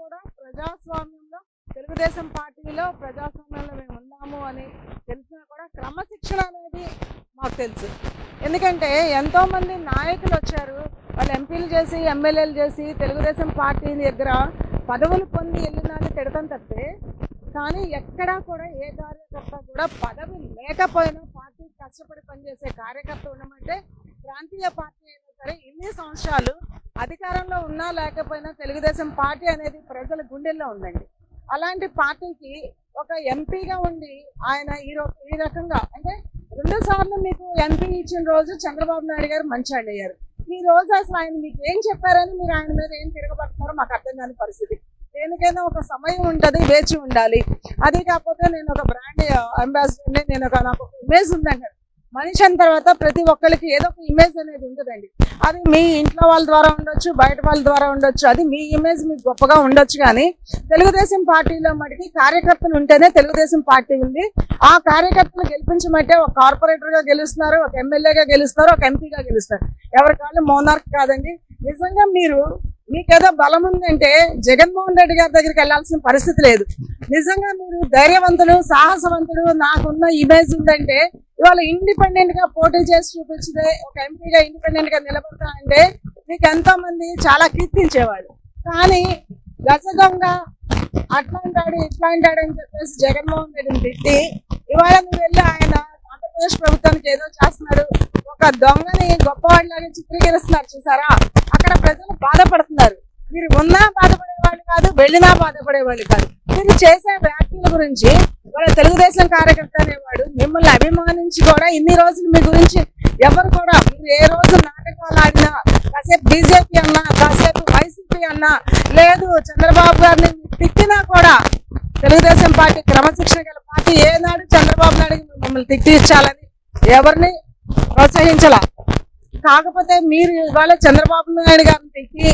కూడా ప్రజాస్వామ్యంలో తెలుగుదేశం పార్టీలో ప్రజాస్వామ్యంలో మేము ఉన్నాము అని తెలిసినా కూడా క్రమశిక్షణ అనేది మాకు తెలుసు. ఎందుకంటే ఎంతోమంది నాయకులు వచ్చారు, వాళ్ళు ఎంపీలు చేసి ఎమ్మెల్యేలు చేసి తెలుగుదేశం పార్టీ దగ్గర పదవులు పొంది వెళ్ళినాన్ని తిడతాం తప్పితే, కానీ ఎక్కడా కూడా ఏ కార్యకర్త కూడా పదవి లేకపోయినా పార్టీ కష్టపడి పనిచేసే కార్యకర్త ఉండమంటే ప్రాంతీయ పార్టీ అయినా సరే ఇన్ని సంవత్సరాలు అధికారంలో ఉన్నా లేకపోయినా తెలుగుదేశం పార్టీ అనేది ప్రజల గుండెల్లో ఉందండి. అలాంటి పార్టీకి ఒక ఎంపీగా ఉండి ఆయన ఈ రకంగా అంటే 2 సార్లు మీకు ఎంపీ ఇచ్చిన రోజు చంద్రబాబు నాయుడు గారు మంచాళ్ళు అయ్యారు. ఈ రోజు అసలు ఆయన మీకు ఏం చెప్పారని మీరు ఆయన మీద ఏం తిరగబడుతున్నారో మాకు అర్థం కాని పరిస్థితి. దేనికైనా ఒక సమయం ఉంటుంది, వేచి ఉండాలి. అది కాకపోతే నేను ఒక బ్రాండ్ అంబాసిడర్ని, నాకు ఒక ఇమేజ్ ఉందండి. మనిషి అయిన తర్వాత ప్రతి ఒక్కరికి ఏదో ఒక ఇమేజ్ అనేది ఉంటుందండి. అది మీ ఇంట్లో వాళ్ళ ద్వారా ఉండొచ్చు, బయట వాళ్ళ ద్వారా ఉండొచ్చు, అది మీ ఇమేజ్ మీకు గొప్పగా ఉండొచ్చు. కానీ తెలుగుదేశం పార్టీలో మటుకి కార్యకర్తలు ఉంటేనే తెలుగుదేశం పార్టీ ఉంది. ఆ కార్యకర్తలు గెలిపించమంటే ఒక కార్పొరేటర్గా గెలుస్తున్నారు, ఒక ఎమ్మెల్యేగా గెలుస్తున్నారు, ఒక ఎంపీగా గెలుస్తారు. ఎవరి కాళ్ళు మోనార్క్ కాదండి. నిజంగా మీకేదో బలం ఉందంటే జగన్మోహన్ రెడ్డి గారి దగ్గరికి వెళ్లాల్సిన పరిస్థితి లేదు. నిజంగా మీరు ధైర్యవంతుడు, సాహసవంతుడు, నాకున్న ఇమేజ్ ఉందంటే ఇవాళ ఇండిపెండెంట్ గా పోటీ చేసి చూపించితే ఒక ఎంపీగా ఇండిపెండెంట్ గా నిలబడతా అంటే మీకు ఎంతో మంది చాలా కీర్తించేవాళ్ళు. కానీ గజ దొంగ అట్లా అంటాడు ఇట్లా అంటాడు అని చెప్పేసి జగన్మోహన్ రెడ్డిని తిట్టి ఇవాళ నువ్వు వెళ్ళి ఆయన ఆంధ్రప్రదేశ్ ప్రభుత్వానికి ఏదో చేస్తున్నాడు, ఒక దొంగని గొప్పవాడిలాగా చిత్రీకరిస్తున్నారు చూసారా, అక్కడ ప్రజలు బాధపడుతున్నారు. మీరు ఉన్నా బాధపడేవాళ్ళు కాదు, వెళ్ళినా బాధపడేవాళ్ళు కాదు. మీరు చేసే వ్యాఖ్యల గురించి వాళ్ళ తెలుగుదేశం కార్యకర్త అనేవాడు మిమ్మల్ని అభిమానించి కూడా ఇన్ని రోజులు మీ గురించి ఎవరు కూడా మీరు ఏ రోజు నాటకాలు ఆడినా, కాసేపు బీజేపీ అన్నా, కాసేపు వైసీపీ అన్నా, లేదు చంద్రబాబు గారిని తిట్టినా కూడా తెలుగుదేశం పార్టీ క్రమశిక్షణ గల పార్టీ ఏనాడు చంద్రబాబు నాయుడు మిమ్మల్ని తిట్టించాలని ఎవరిని ప్రోత్సహించాల. కాకపోతే మీరు ఇవాళ చంద్రబాబు నాయుడు గారిని తిట్టి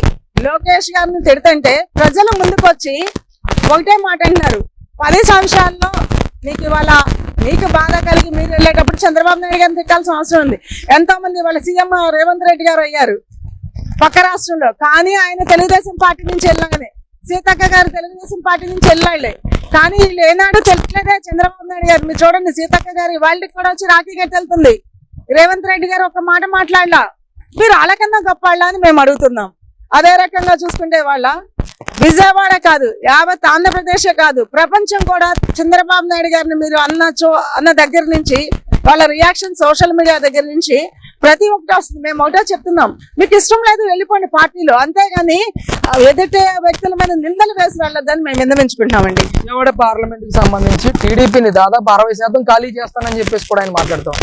లోకేష్ గారిని తిడుతుంటే ప్రజలు ముందుకు వచ్చి ఒకటే మాట అంటున్నారు, 10 సంవత్సరాల్లో మీకు బాధ కలిగి మీరు వెళ్ళేటప్పుడు చంద్రబాబు నాయుడు గారిని తిట్టాల్సిన అవసరం ఉంది. ఎంతో మంది వాళ్ళ సీఎం రేవంత్ రెడ్డి గారు అయ్యారు పక్క రాష్ట్రంలో, కానీ ఆయన తెలుగుదేశం పార్టీ నుంచి వెళ్ళగానే, సీతక్క గారు తెలుగుదేశం పార్టీ నుంచి వెళ్ళాళ్లే, కానీ వీళ్ళు ఏనాడు తెలియలేదే చంద్రబాబు నాయుడు గారు. మీరు చూడండి, సీతక్క గారు వాళ్ళకి కూడా వచ్చి రాఖీ కట్టి వెళ్తుంది, రేవంత్ రెడ్డి గారు ఒక మాట మాట్లాడలా. మీరు వాళ్ళకన్నా గొప్ప అని మేము అడుగుతున్నాం. అదే రకంగా చూసుకుంటే వాళ్ళ విజయవాడ కాదు, యావత్ ఆంధ్రప్రదేశే కాదు, ప్రపంచం కూడా చంద్రబాబు నాయుడు గారిని మీరు అన్న దగ్గర నుంచి వాళ్ళ రియాక్షన్ సోషల్ మీడియా దగ్గర నుంచి ప్రతి ఒక్కటి వస్తుంది. మేము ఒకటే చెప్తున్నాం, మీకు ఇష్టం లేదు వెళ్ళిపోండి పార్టీలో, అంతేగాని ఎదుటే వ్యక్తుల మీద నిందలు వేసి వెళ్ళొద్దని మేము విన్నవించుకుంటున్నామండి. విజయవాడ పార్లమెంట్ కి సంబంధించి టీడీపీని దాదాపు 60% ఖాళీ చేస్తానని చెప్పేసి కూడా ఆయన మాట్లాడుతాం.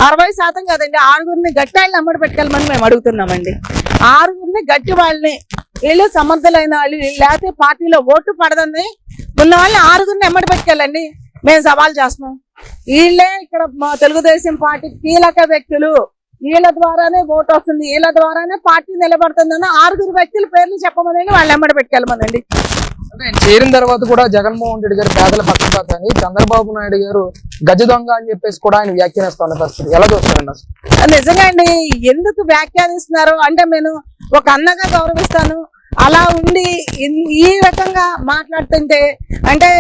60% కాదండి, 6గురిని గట్టి వాళ్ళని అమ్మడి పెట్టుకెళ్ళమని మేము అడుగుతున్నామండి. 6గురిని గట్టి వాళ్ళని, వీళ్ళు సమర్థులైన వాళ్ళు, లేకపోతే పార్టీలో ఓటు పడదని ఉన్న వాళ్ళని 6గురిని ఎమ్మడి పెట్టుకెళ్ళండి, మేము సవాల్ చేస్తున్నాం. వీళ్ళే ఇక్కడ మా తెలుగుదేశం పార్టీ కీలక వ్యక్తులు, వీళ్ళ ద్వారానే ఓటు వస్తుంది, వీళ్ళ ద్వారానే పార్టీ నిలబడుతుందని 6గురు వ్యక్తుల పేర్లు చెప్పమని వాళ్ళు ఎమ్మడి పెట్టుకెళ్ళమనండి. చేరిన తర్వాత కూడా జగన్మోహన్ రెడ్డి గారు పేదల పక్షపాత అని, చంద్రబాబు నాయుడు గారు గజ దొంగ అని చెప్పేసి కూడా ఆయన వ్యాఖ్యానిస్తున్న పరిస్థితి ఎలా చూస్తారండి అసలు? నిజంగా అండి, ఎందుకు వ్యాఖ్యానిస్తున్నారు అంటే నేను ఒక అన్నగా గౌరవిస్తాను, అలా ఉండి ఈ రకంగా మాట్లాడుతుంటే అంటే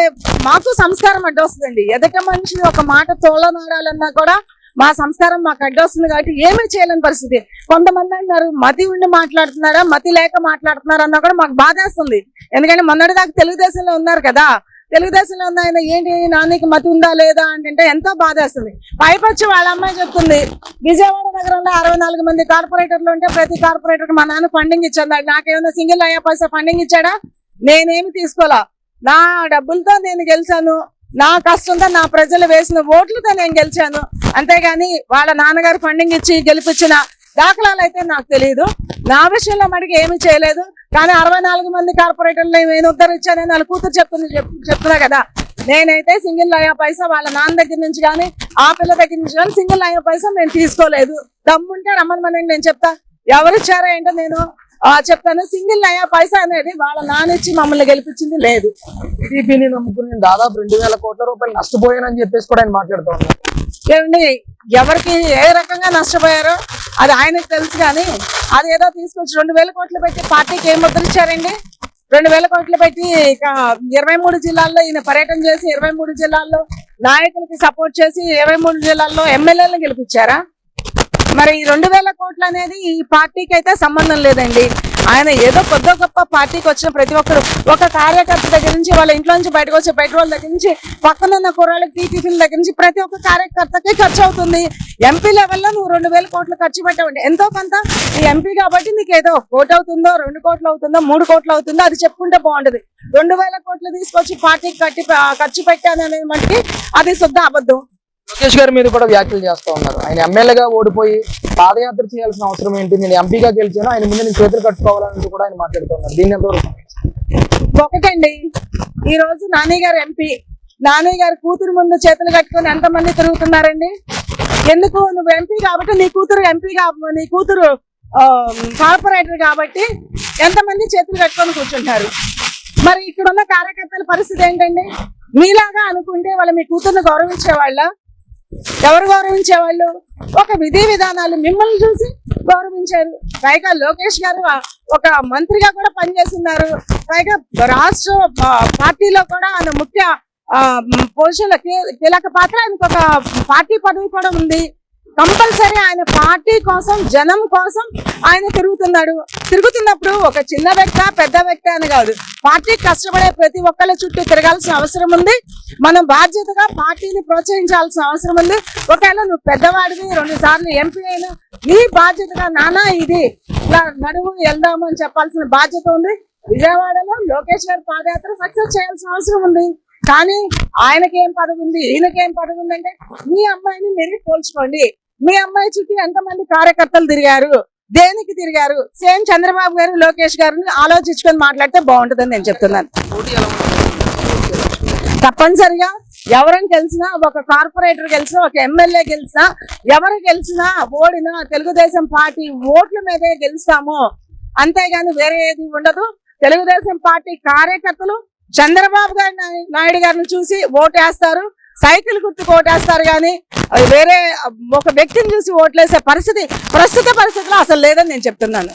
మాకు సంస్కారం అడ్డొస్తుందండి. ఎదట మనిషిని ఒక మాట తోలనాడాలన్నా కూడా మా సంస్కారం మాకు అడ్డొస్తుంది కాబట్టి ఏమీ చేయలేని పరిస్థితి. కొంతమంది అంటున్నారు మతి ఉండి మాట్లాడుతున్నారా, మతి లేక మాట్లాడుతున్నారా అన్నా కూడా మాకు బాధేస్తుంది. ఎందుకంటే మొన్నటిదాకా తెలుగుదేశంలో ఉన్నారు కదా, తెలుగుదేశంలో ఉన్న ఆయన ఏంటి నాన్నకి మతి ఉందా లేదా అంటే ఎంతో బాధేస్తుంది. పైపొచ్చి వాళ్ళ అమ్మాయి చెప్తుంది, విజయవాడ నగరంలో 64 మంది కార్పొరేటర్లు ఉంటే ప్రతి కార్పొరేటర్కి మా నాన్న ఫండింగ్ ఇచ్చాడు, నాకేమైనా సింగిల్ అయ్యే పైసా ఫండింగ్ ఇచ్చాడా? నేనేమి తీసుకోవాలా, నా డబ్బులతో నేను గెలిచాను, నా కష్టంతో నా ప్రజలు వేసిన ఓట్లతో నేను గెలిచాను, అంతేగాని వాళ్ళ నాన్నగారు ఫండింగ్ ఇచ్చి గెలిపించిన దాఖలాలు అయితే నాకు తెలియదు. నా విషయంలో మటుకు ఏమి చేయలేదు. కానీ 64 మంది కార్పొరేటర్లు నేను ఉద్ధరించానని వాళ్ళ కూతురు చెప్తున్నా కదా, నేనైతే సింగిల్ అయ్యే పైసా వాళ్ళ నాన్న దగ్గర నుంచి కానీ ఆ పిల్ల దగ్గర నుంచి కానీ సింగిల్ అయ్యే పైసా నేను తీసుకోలేదు. దమ్ముంటే రమ్మని నేను చెప్తా, ఎవరిచ్చారో ఏంటో నేను చెప్తాను. సింగిల్ అయ్యే పైసా అనేది వాళ్ళ నాన్న ఇచ్చి మమ్మల్ని గెలిపించింది లేదు. టీడీపీని నమ్ముకుని దాదాపు 2000 కోట్ల రూపాయలు నష్టపోయానని చెప్పేసి కూడా ఆయన మాట్లాడుతూ ఉన్నారు. ఏమండి, ఎవరికి ఏ రకంగా నష్టపోయారో అది ఆయనకు తెలుసు. కానీ అది ఏదో తీసుకొచ్చి 2000 కోట్లు పెట్టి పార్టీకి ఏం ముద్రించారండి? 2,000 కోట్లు పెట్టి ఇక 23 జిల్లాల్లో ఈయన పర్యటన చేసి 23 జిల్లాల్లో నాయకులకి సపోర్ట్ చేసి 23 జిల్లాల్లో ఎమ్మెల్యేలను గెలిపించారా? మరి ఈ 2,000 కోట్లు అనేది ఈ పార్టీకి అయితే సంబంధం లేదండి. ఆయన ఏదో కొద్ది గొప్ప పార్టీకి వచ్చిన ప్రతి ఒక్కరు, ఒక కార్యకర్త దగ్గర నుంచి వాళ్ళ ఇంట్లో నుంచి బయటకు వచ్చే పెట్రోల్ దగ్గర నుంచి పక్కనున్న కుర్రాళ్ళకి టీటీఫీల దగ్గర నుంచి ప్రతి ఒక్క కార్యకర్తకి ఖర్చు అవుతుంది. ఎంపీ లెవెల్లో నువ్వు 2,000 కోట్లు ఖర్చు పెట్టవండి. ఎంతో కొంత ఈ ఎంపీ కాబట్టి నీకు ఏదో 1 కోటి అవుతుందో 2 కోట్లు అవుతుందో 3 కోట్లు అవుతుందో అది చెప్పుకుంటే బాగుంటది. 2,000 కోట్లు తీసుకొచ్చి పార్టీకి ఖర్చు పెట్టాను అనేది మటుకి అది శుద్ధ అబద్ధం. లోకేష్ గారి మీద కూడా వ్యాఖ్యలు చేస్తూ ఉన్నారు. ఆయన ఎమ్మెల్యేగా ఓడిపోయి పాదయాత్ర చేయాల్సిన అవసరం ఏంటి, నేను ఎంపీగా గెలిచాను, ఆయన ముందు నేను చేతులు కట్టుకోవాలని కూడా ఆయన మాట్లాడుతూ ఉన్నారు. దీన్ని ఎంతవరకు? ఒకటండి, ఈ రోజు నాని గారు ఎంపీ, నాని గారి కూతురు ముందు చేతులు కట్టుకొని ఎంతమంది తిరుగుతున్నారండి? ఎందుకు? నువ్వు ఎంపీ కాబట్టి నీ కూతురు ఎంపీగా, నీ కూతురు కార్పొరేటర్ కాబట్టి ఎంతమంది చేతులు కట్టుకొని కూర్చుంటారు. మరి ఇక్కడ ఉన్న కార్యకర్తల పరిస్థితి ఏంటండి? మీలాగా అనుకుంటే వాళ్ళు మీ కూతుర్ని గౌరవించేవాళ్ళ? ఎవరు గౌరవించేవాళ్ళు? ఒక విధి విధానాలు మిమ్మల్ని చూసి గౌరవించారు. పైగా లోకేష్ గారు ఒక మంత్రిగా కూడా పనిచేస్తున్నారు. పైగా రాష్ట్ర పార్టీలో కూడా ఆయన ముఖ్య పొజిషన్లో కీలక పాత్ర, ఆయనకు ఒక పార్టీ పదవి కూడా ఉంది. కంపల్సరీ ఆయన పార్టీ కోసం, జనం కోసం ఆయన తిరుగుతున్నప్పుడు ఒక చిన్న వ్యక్తి పెద్ద వ్యక్తి అని కాదు, పార్టీకి కష్టపడే ప్రతి ఒక్కళ్ళ చుట్టూ తిరగాల్సిన అవసరం ఉంది. మనం బాధ్యతగా పార్టీని ప్రోత్సహించాల్సిన అవసరం ఉంది. ఒకవేళ నువ్వు పెద్దవాడివి, 2 సార్లు ఎంపీ అయినా నీ బాధ్యతగా నానా ఇది ఇలా నడువు వెళ్దాము అని చెప్పాల్సిన బాధ్యత ఉంది. విజయవాడలో లోకేష్ గారి పాదయాత్ర సక్సెస్ చేయాల్సిన అవసరం ఉంది. కానీ ఆయనకేం పదవి ఉంది, ఈయనకేం పదవి ఉంది అంటే మీ అమ్మాయిని మీరు పోల్చుకోండి. మీ అమ్మాయి చుట్టూ ఎంతమంది కార్యకర్తలు తిరిగారు, దేనికి తిరిగారు? సేమ్ చంద్రబాబు గారు లోకేష్ గారిని ఆలోచించుకొని మాట్లాడితే బాగుంటుందని నేను చెప్తున్నాను. తప్పనిసరిగా ఎవరైనా గెలిచినా, ఒక కార్పొరేటర్ గెలిచినా, ఒక ఎమ్మెల్యే గెలిచినా, ఎవరు గెలిచినా ఓడినా తెలుగుదేశం పార్టీ ఓట్ల మీదే గెలుస్తాము, అంతేగాని వేరే ఏది ఉండదు. తెలుగుదేశం పార్టీ కార్యకర్తలు చంద్రబాబు నాయుడు గారిని చూసి ఓటేస్తారు, సైకిల్ గుర్తుకు ఓటేస్తారు, కానీ వేరే ఒక వ్యక్తిని చూసి ఓట్లేసే పరిస్థితి ప్రస్తుత పరిస్థితిలో అసలు లేదని నేను చెప్తున్నాను.